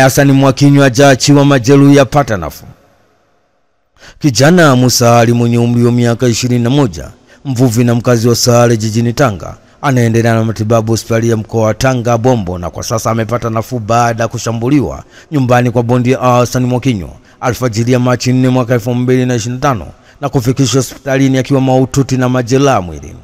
Hassan Mwakinyo ajaachiwa majeruhi yapata nafuu. Kijana Musa Ali mwenye umri wa miaka 21, mvuvi na mkazi wa Sale jijini Tanga, anaendelea na matibabu hospitali ya mkoa wa Tanga Bombo, na kwa sasa amepata nafuu baada ya kushambuliwa nyumbani kwa bondia Hassan Mwakinyo alfajiri ya Machi 4 mwaka 2025 na kufikishwa hospitalini akiwa mahututi na majeraha mwilini.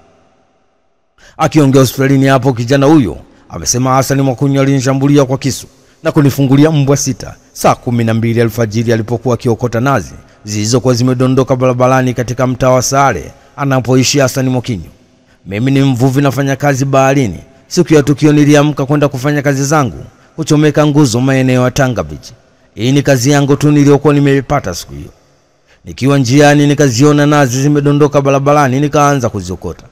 Akiongea hospitalini hapo, kijana huyo amesema Hassan Mwakinyo alinishambulia kwa kisu na kunifungulia mbwa 6 saa 12 alfajiri alipokuwa akiokota nazi zilizokuwa zimedondoka barabarani katika mtaa wa Sale anapoishi Hassan Mwakinyo. Mimi ni mvuvi, nafanya kazi baharini. Siku ya tukio niliamka kwenda kufanya kazi zangu, kuchomeka nguzo maeneo ya Tanga Beach. Hii ni kazi yangu tu niliyokuwa nimeipata siku hiyo. Nikiwa njiani nikaziona nazi zimedondoka barabarani, nikaanza kuziokota.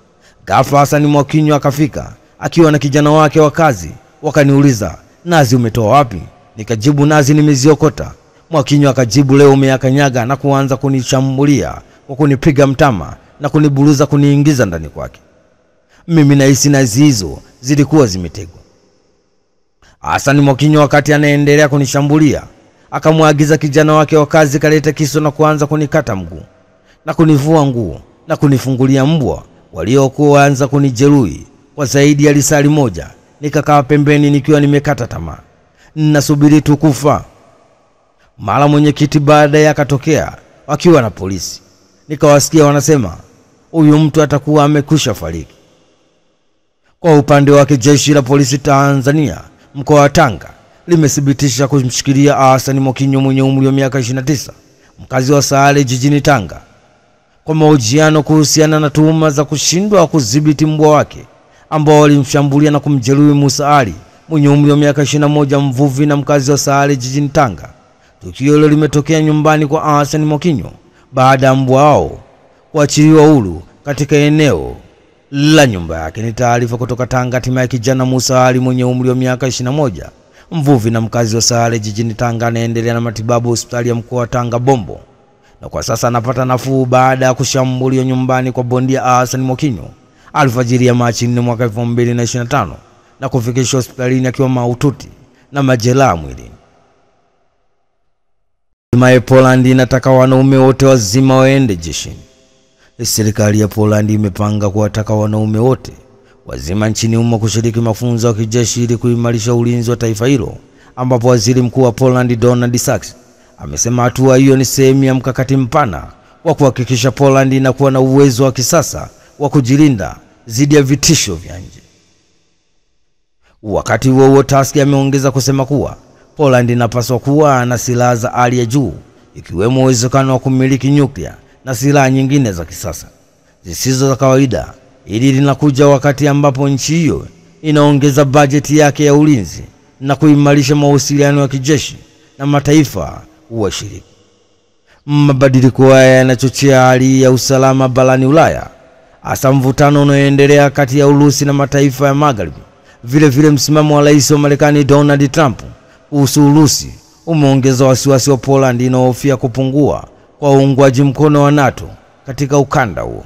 Ghafla Hassan Mwakinyo akafika akiwa na kijana wake wa kazi. Wakaniuliza, nazi umetoa wapi? Nikajibu, nazi nimeziokota. Mwakinyo akajibu, leo umeyakanyaga, na kuanza kunishambulia kwa kunipiga mtama na kuniburuza kuniingiza ndani kwake. Mimi nahisi nazi hizo zilikuwa zimetegwa. Hassan Mwakinyo wakati anaendelea kunishambulia akamwagiza kijana wake wa kazi kaleta kisu na kuanza kunikata mguu na kunivua nguo na kunifungulia mbwa waliokuwa waanza kunijeruhi kwa zaidi ya lisali moja. Nikakaa pembeni nikiwa nimekata tamaa, ninasubiri tu kufa. Mara mwenyekiti baadaye akatokea wakiwa na polisi. Nikawasikia wanasema huyu mtu atakuwa amekwisha fariki. Kwa upande wake jeshi la polisi Tanzania mkoa wa Tanga limethibitisha kumshikilia Hassan Mwakinyo mwenye umri wa miaka 29, mkazi wa Sale jijini Tanga, kwa mahojiano kuhusiana na tuhuma za kushindwa kudhibiti mbwa wake ambao walimshambulia na kumjeruhi Musa Ali mwenye umri wa miaka 21, mvuvi na mkazi wa Sale jijini Tanga. Tukio hilo limetokea nyumbani kwa Hassan Mwakinyo baada ya mbwa hao kuachiliwa huru katika eneo la nyumba yake. Ni taarifa kutoka Tanga. Hatimaye kijana Musa Ali mwenye umri wa miaka 21, mvuvi na mkazi wa Sale jijini Tanga, anaendelea na matibabu hospitali ya mkoa wa Tanga Bombo, na kwa sasa anapata nafuu baada ya kushambuliwa nyumbani kwa bondia Hassan Mwakinyo alfajiri ya Machi 4 mwaka 2025 na kufikishwa hospitalini akiwa mahututi na majeraha mwilini. Hatimaye Poland inataka wanaume wote wazima waende jeshini. Serikali ya Poland imepanga kuwataka wanaume wote wazima nchini humo kushiriki mafunzo ya kijeshi ili kuimarisha ulinzi wa taifa hilo, ambapo waziri mkuu wa Poland Donald Tusk amesema hatua hiyo ni sehemu ya mkakati mpana wa kuhakikisha Poland inakuwa na uwezo wa kisasa wa kujilinda dhidi ya vitisho vya nje. Wakati huo Tusk ameongeza kusema kuwa Poland inapaswa kuwa na silaha za hali ya juu, ikiwemo uwezekano wa kumiliki nyuklia na silaha nyingine za kisasa zisizo za kawaida. Hili linakuja wakati ambapo nchi hiyo inaongeza bajeti yake ya ulinzi na kuimarisha mahusiano ya kijeshi na mataifa washiriki. Mabadiliko haya yanachochea hali ya usalama barani Ulaya, hasa mvutano unaoendelea kati ya Urusi na mataifa ya Magharibi. Vile msimamo wa rais wa Marekani Donald Trump kuhusu Urusi umeongeza wasiwasi wa Poland inaohofia kupungua kwa uungwaji mkono wa NATO katika ukanda huo.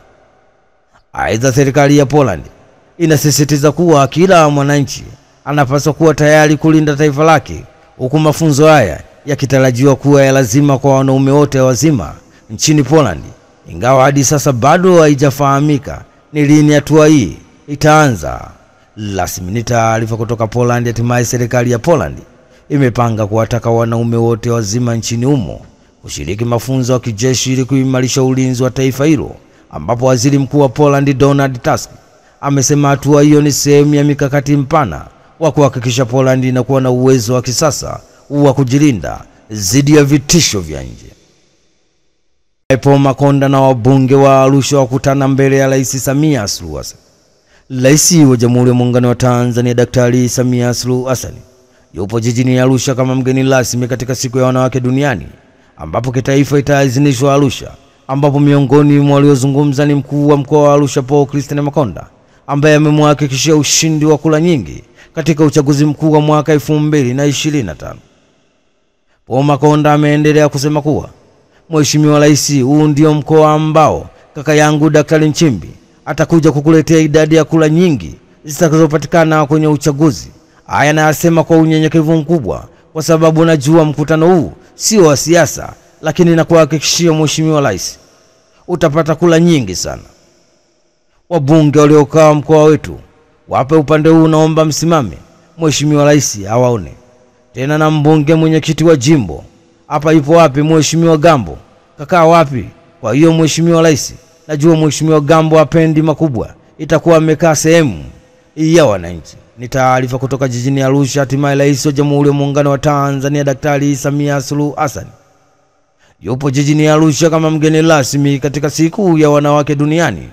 Aidha, serikali ya Poland inasisitiza kuwa kila mwananchi anapaswa kuwa tayari kulinda taifa lake, huku mafunzo haya yakitarajiwa kuwa ya lazima kwa wanaume wote wazima nchini Poland, ingawa hadi sasa bado haijafahamika ni lini hatua hii itaanza rasmi. Ni taarifa kutoka Poland. Hatimaye serikali ya Poland imepanga kuwataka wanaume wote wazima nchini humo kushiriki mafunzo ya kijeshi ili kuimarisha ulinzi wa taifa hilo, ambapo waziri mkuu wa Poland Donald Tusk amesema hatua hiyo ni sehemu ya mikakati mpana wa kuhakikisha Poland inakuwa na uwezo wa kisasa wa kujilinda dhidi ya vitisho vya nje. Paul Makonda na wabunge wa Arusha wakutana mbele ya Rais Samia Suluhu Hassan. Rais wa Jamhuri ya Muungano wa Tanzania Daktari Samia Suluhu Hassan yupo jijini Arusha kama mgeni rasmi katika siku ya wanawake duniani, ambapo kitaifa itaadhimishwa Arusha, ambapo miongoni mwa waliozungumza ni mkuu wa mkoa wa Arusha Paul Christian Makonda, ambaye amemhakikishia ushindi wa kura nyingi katika uchaguzi mkuu wa mwaka 2025. Paul Makonda ameendelea kusema kuwa, Mheshimiwa Rais, huu ndio mkoa ambao kaka yangu Daktari Nchimbi atakuja kukuletea idadi ya kura nyingi zitakazopatikana kwenye uchaguzi. Haya anasema kwa unyenyekevu mkubwa kwa sababu najua mkutano huu sio wa siasa, lakini nakuhakikishia Mheshimiwa Rais, utapata kula nyingi sana. Wabunge waliokaa mkoa wetu wape upande huu, naomba msimame, Mheshimiwa Rais awaone. Tena na mbunge mwenyekiti wa jimbo hapa yupo wapi? Mheshimiwa Gambo kakaa wapi? Kwa hiyo Mheshimiwa Rais, najua Mheshimiwa Gambo hapendi makubwa, itakuwa amekaa sehemu ya wananchi. Ni taarifa kutoka jijini Arusha. Hatimaye Rais wa Jamhuri ya Muungano wa Tanzania Daktari Samia Suluhu Hassan yupo jijini Arusha kama mgeni rasmi katika siku ya wanawake duniani,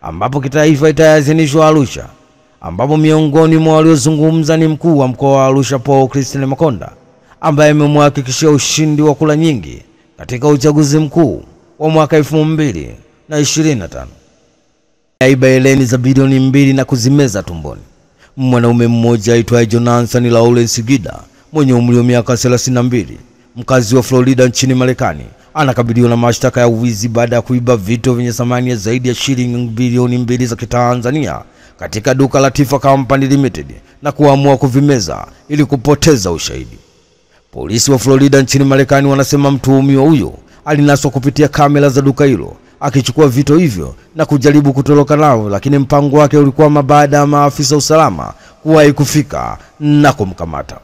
ambapo kitaifa itaadhimishwa Arusha, ambapo miongoni mwa waliozungumza ni mkuu wa mkoa wa Arusha Paul Christine Makonda, ambaye amemhakikishia ushindi wa kula nyingi katika uchaguzi mkuu wa mwaka 2025. Aiba eleni za bilioni 2 na kuzimeza tumboni. Mwanaume mmoja aitwaye Jonathan Lawrence Gida mwenye umri wa miaka 32, mkazi wa Florida nchini Marekani, anakabiliwa na mashtaka ya uwizi baada ya kuiba vitu vyenye thamani ya zaidi ya shilingi bilioni 2 za Kitanzania katika duka la Tifa Company Limited na kuamua kuvimeza ili kupoteza ushahidi. Polisi wa Florida nchini Marekani wanasema mtuhumiwa huyo alinaswa kupitia kamera za duka hilo akichukua vitu hivyo na kujaribu kutoroka nao, lakini mpango wake ulikuwa baada ya maafisa usalama kuwahi kufika na kumkamata.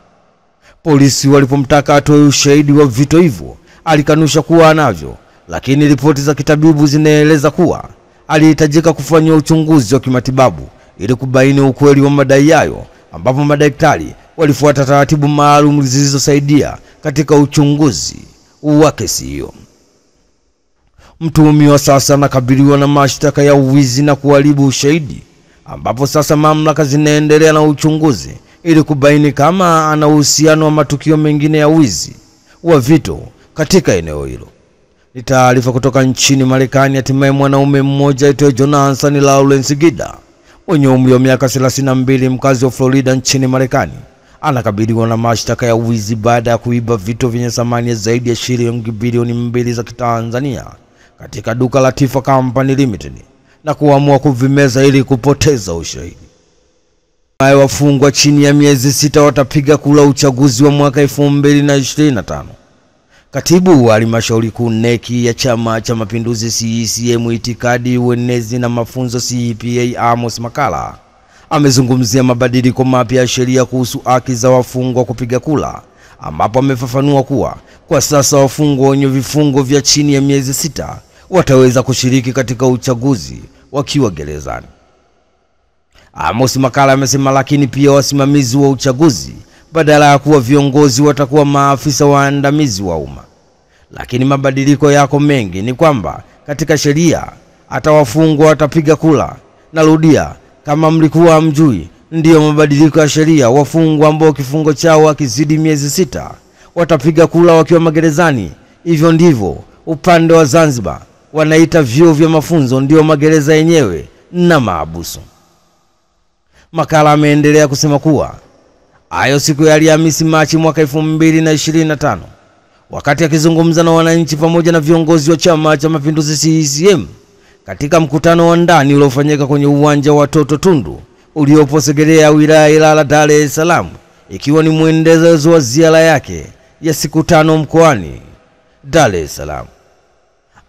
Polisi walipomtaka atoe ushahidi wa vitu hivyo, alikanusha kuwa anavyo, lakini ripoti za kitabibu zinaeleza kuwa alihitajika kufanywa uchunguzi wa kimatibabu ili kubaini ukweli wa madai hayo, ambapo madaktari walifuata taratibu maalum zilizosaidia katika uchunguzi wa kesi hiyo. Mtuhumiwa sasa anakabiliwa na mashtaka ya uwizi na kuharibu ushahidi, ambapo sasa mamlaka zinaendelea na uchunguzi ili kubaini kama ana uhusiano wa matukio mengine ya wizi wa vitu katika eneo hilo. Ni taarifa kutoka nchini Marekani. Hatimaye mwanaume mmoja aitwaye Jonathan Lawrence Gida mwenye umri wa miaka 32, mkazi wa Florida nchini Marekani, anakabiliwa na mashtaka ya uwizi baada ya kuiba vitu vyenye thamani ya zaidi ya shilingi bilioni 2 za Kitanzania katika duka la Tifa Company Limited na kuamua kuvimeza ili kupoteza ushahidi. Wafungwa chini ya miezi 6 watapiga kura uchaguzi wa mwaka 2025. Katibu wa Halmashauri Kuu NEC ya Chama cha Mapinduzi CCM Itikadi, Uenezi na Mafunzo CPA Amos Makalla amezungumzia mabadiliko mapya ya sheria kuhusu haki za wafungwa kupiga kura, ambapo amefafanua kuwa kwa sasa wafungwa wenye vifungo vya chini ya miezi 6 wataweza kushiriki katika uchaguzi wakiwa gerezani. Amos Makalla amesema lakini pia wasimamizi wa uchaguzi badala ya kuwa viongozi watakuwa maafisa waandamizi wa umma. Lakini mabadiliko yako mengi, ni kwamba katika sheria hata wafungwa watapiga kura. Narudia, kama mlikuwa mjui, ndio mabadiliko ya sheria. Wafungwa ambao kifungo chao hakizidi miezi 6 watapiga kura wakiwa magerezani. Hivyo ndivyo upande wa Zanzibar wanaita vyuo vya mafunzo, ndio magereza yenyewe na maabusu. Makalla ameendelea kusema kuwa hayo siku ya Alhamisi Machi mwaka 2025 wakati akizungumza na wananchi pamoja na viongozi wa Chama cha Mapinduzi CCM katika mkutano wa ndani uliofanyika kwenye uwanja wa Toto Tundu uliopo Segerea, wilaya Ilala, Dar es Salaam, ikiwa ni mwendelezo wa ziara yake ya siku 5 mkoani Dar es Salaam.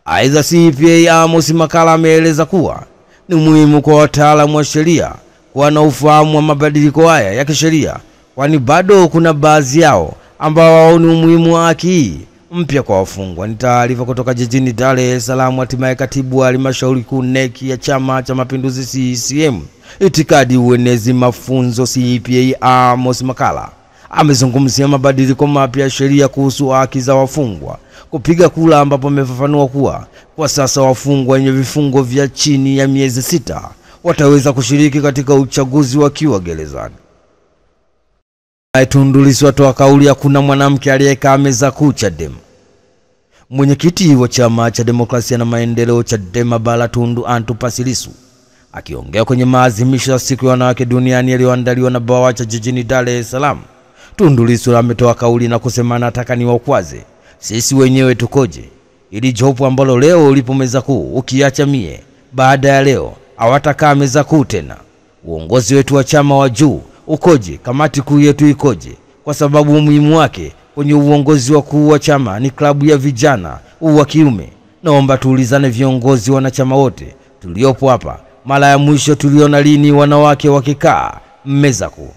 Aidha, CPA Amos Makalla ameeleza kuwa ni muhimu kwa wataalamu wa sheria kuwa na ufahamu wa mabadiliko haya ya kisheria, kwani bado kuna baadhi yao ambao hawaoni umuhimu wa haki hii mpya kwa wafungwa. Ni taarifa kutoka jijini Dar es Salaam. Hatimaye katibu wa Halmashauri Kuu NEC ya Chama cha Mapinduzi CCM Itikadi, Uenezi, Mafunzo CPA Amos Makalla amezungumzia mabadiliko mapya ya sheria kuhusu haki za wafungwa kupiga kura, ambapo amefafanua kuwa kwa sasa wafungwa wenye vifungo vya chini ya miezi 6 wataweza kushiriki katika uchaguzi wakiwa gerezani. Tundu Lissu atoa kauli ya kuna mwanamke aliyekaa meza kuu Chadema. Mwenyekiti wa Chama cha Demokrasia na Maendeleo Chadema Bara Tundu Antipas Lissu akiongea kwenye maadhimisho ya siku ya wanawake duniani yaliyoandaliwa na BAWACHA jijini Dar es Salaam, Tundu Lissu ametoa kauli na kusema nataka niwakwaze sisi wenyewe tukoje, ili jopo ambalo leo ulipo meza kuu ukiacha mie, baada ya leo hawatakaa meza kuu tena. Uongozi wetu wa chama wa juu ukoje? Kamati kuu yetu ikoje? kwa sababu umuhimu wake kwenye uongozi wakuu wa chama ni klabu ya vijana wa kiume. Naomba tuulizane viongozi wanachama wote tuliopo hapa, mara ya mwisho tuliona lini wanawake wakikaa meza kuu?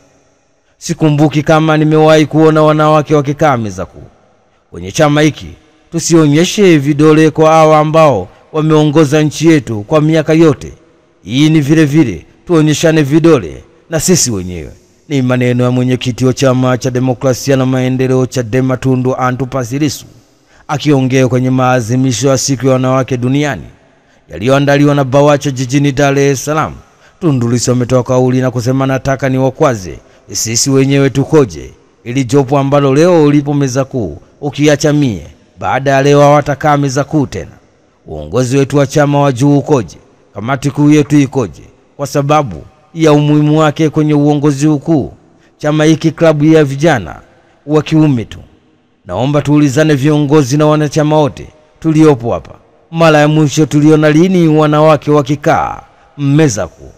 Sikumbuki kama nimewahi kuona wanawake wakikaa meza kuu kwenye chama hiki. Tusionyeshe vidole kwa hawa ambao wameongoza nchi yetu kwa miaka yote. Hii ni vile vile tuonyeshane vidole na sisi wenyewe. Ni maneno ya mwenyekiti wa Chama cha Demokrasia na Maendeleo Chadema Tundu Antipas Lissu akiongea kwenye maadhimisho ya siku ya wanawake duniani yaliyoandaliwa na BAWACHA jijini Dar es Salaam. Tundu Lissu ametoa kauli na kusema, nataka ni wakwaze sisi wenyewe tukoje, ili jopo ambalo leo ulipo meza kuu ukiacha mie, baada ya leo hawatakaa meza kuu tena. Uongozi wetu wa chama wa juu ukoje, kamati kuu yetu ikoje, kwa sababu ya umuhimu wake kwenye uongozi ukuu. Chama hiki klabu ya vijana wa kiume tu. Naomba tuulizane viongozi na wanachama wote tuliopo hapa, mara ya mwisho tuliona lini wanawake wakikaa meza kuu?